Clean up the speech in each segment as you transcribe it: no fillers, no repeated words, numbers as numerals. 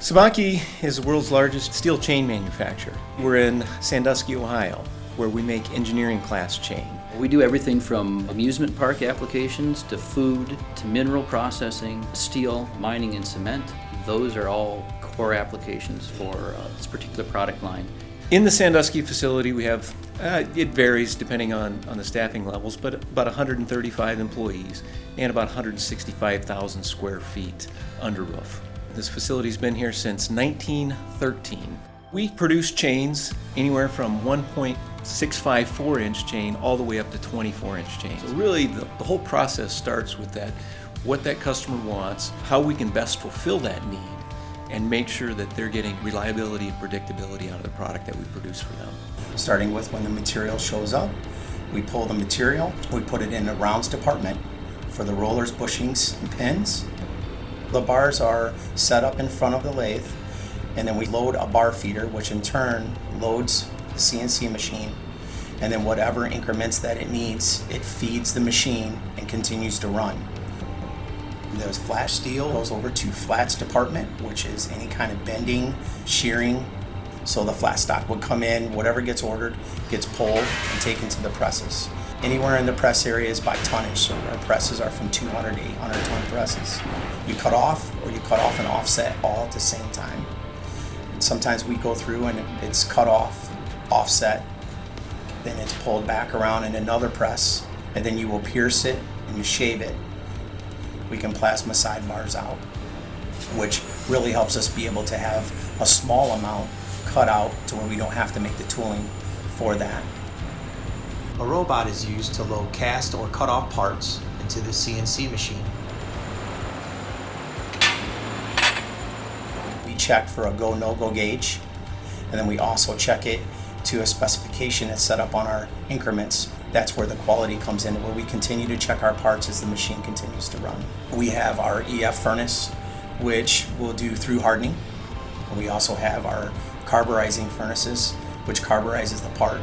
Tsubaki is the world's largest steel chain manufacturer. We're in Sandusky, Ohio, where we make engineering class chain. We do everything from amusement park applications to food to mineral processing, steel, mining, and cement. Those are all core applications for this particular product line. In the Sandusky facility, we have, it varies depending on the staffing levels, but about 135 employees and about 165,000 square feet under roof. This facility's been here since 1913. We produce chains anywhere from 1.654 inch chain all the way up to 24-inch chains. So really, the whole process starts with that, what that customer wants, how we can best fulfill that need, and make sure that they're getting reliability and predictability out of the product that we produce for them. Starting with when the material shows up, we pull the material, we put it in the rounds department for the rollers, bushings, and pins. The bars are set up in front of the lathe, and then we load a bar feeder, which in turn loads the CNC machine, and then whatever increments that it needs, it feeds the machine and continues to run. There's flash steel goes over to flats department, which is any kind of bending, shearing. So the flat stock would come in, whatever gets ordered gets pulled and taken to the presses. Anywhere in the press area is by tonnage, so our presses are from 200 to 800 ton presses. You cut off, or you cut off and offset all at the same time. And sometimes we go through and it's cut off, offset, then it's pulled back around in another press, and then you will pierce it and you shave it. We can plasma sidebars out, which really helps us be able to have a small amount cut out to where we don't have to make the tooling for that. A robot is used to load cast or cut off parts into the CNC machine. We check for a go, no-go gauge, and then we also check it to a specification that's set up on our increments. That's where the quality comes in, where we continue to check our parts as the machine continues to run. We have our EF furnace, which will do through hardening. We also have our carburizing furnaces, which carburizes the part.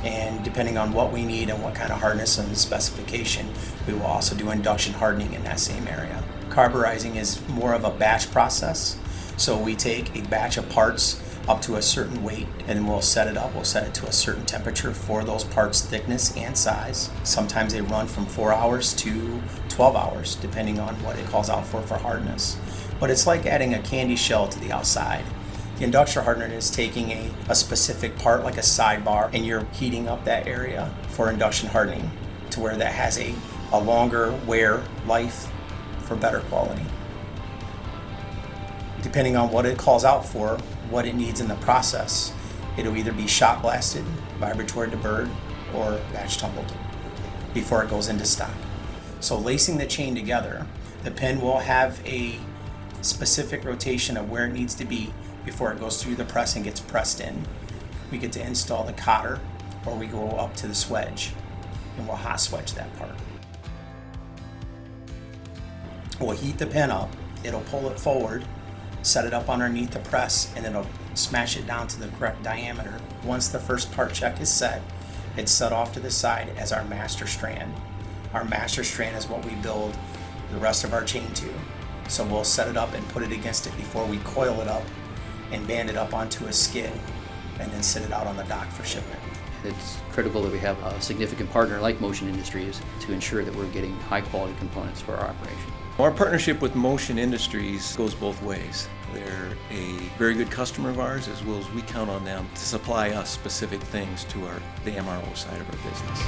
And depending on what we need and what kind of hardness and specification, we will also do induction hardening in that same area. Carburizing is more of a batch process. So we take a batch of parts up to a certain weight, and we'll set it up. We'll set it to a certain temperature for those parts' thickness and size. Sometimes they run from 4 hours to 12 hours, depending on what it calls out for hardness. But it's like adding a candy shell to the outside. The induction hardener is taking a specific part, like a sidebar, and you're heating up that area for induction hardening to where that has a longer wear life for better quality. Depending on what it calls out for, what it needs in the process, it'll either be shot blasted, vibratory deburred, or batch tumbled before it goes into stock. So lacing the chain together, the pin will have a specific rotation of where it needs to be before it goes through the press and gets pressed in. We get to install the cotter, or we go up to the swedge, and we'll hot swedge that part. We'll heat the pin up, it'll pull it forward, set it up underneath the press, and it'll smash it down to the correct diameter. Once the first part check is set, it's set off to the side as our master strand. Our master strand is what we build the rest of our chain to. So we'll set it up and put it against it before we coil it up and band it up onto a skid and then sit it out on the dock for shipment. It's critical that we have a significant partner like Motion Industries to ensure that we're getting high quality components for our operation. Our partnership with Motion Industries goes both ways. They're a very good customer of ours, as well as we count on them to supply us specific things to the MRO side of our business.